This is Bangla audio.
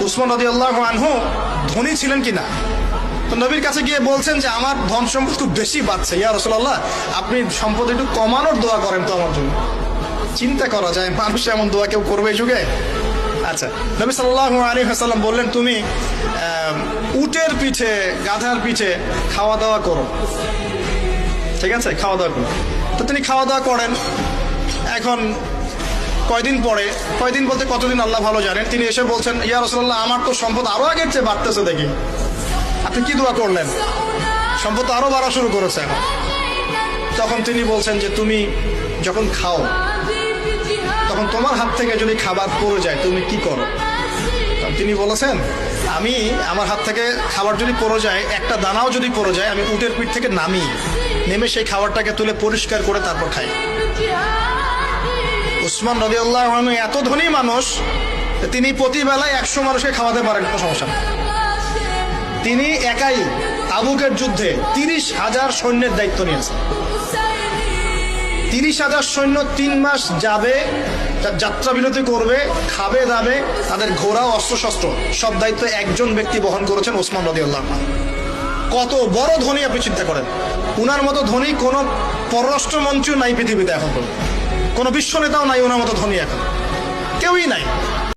উসমান রাদিয়াল্লাহু আনহু ধনী ছিলেন কিনা। তো নবীর কাছে গিয়ে বলছেন যে আমার ধন সম্পদ খুব বেশি বাড়ছে, ইয়া রাসূলুল্লাহ আপনি সম্পদ একটু কমানোর দোয়া করেন তো আমার জন্য। চিন্তা করা যায় মানুষ এমন দোয়া কেউ করবে এই যুগে? আচ্ছা, নবী সাল্লাল্লাহু আলাইহি ওয়াসাল্লাম বললেন তুমি উটের পিঠে গাধার পিঠে খাওয়া দাওয়া করো, ঠিক আছে, খাওয়া দাওয়া করো। তো তিনি খাওয়া দাওয়া করেন। এখন কয়দিন পরে, কয়দিন বলতে কতদিন আল্লাহ ভালো জানেন, তিনি এসে বলছেন ইয়া রাসূলুল্লাহ আমার তো সম্পদ আরো আগের চেয়ে বাড়তেছে দেখি, আপনি কি দোয়া করলেন? সম্পদ আরো বাড়া শুরু করেছে এখন। তখন তিনি বলছেন যে তুমি যখন খাও তখন তোমার হাত থেকে যদি খাবার পড়ে যায় তুমি কি করো? তিনি বলেছেন আমি আমার হাত থেকে খাবার যদি পড়ে যায়, একটা দানাও যদি পড়ে যায়, আমি উটের পিঠ থেকে নেমে সেই খাবারটাকে তুলে পরিষ্কার করে তারপর খাই। উসমান রাদিয়াল্লাহু আনহু এত ধনী মানুষ, তিনি প্রতিবেলায় 100 মানুষকে খাওয়াতে পারেন, কোনো সমস্যা না। তিনি একাই তাবুকের যুদ্ধে 30,000 সৈন্যের দায়িত্ব নিয়েছেন। 30,000 সৈন্য 3 মাস যাবে, যাত্রা বিরতি করবে, খাবে দাবে, তাদের ঘোড়া অস্ত্রশস্ত্র সব দায়িত্ব একজন ব্যক্তি বহন করেছেন, ওসমান রাদিয়াল্লাহু আনহু। কত বড় ধনী আপনি চিন্তা করেন। উনার মতো ধনী কোন পররাষ্ট্রমন্ত্রীও নাই পৃথিবীতে এখন, কোন বিশ্ব নেতাও নাই ওনার মতো ধনী এখন, কেউই নাই।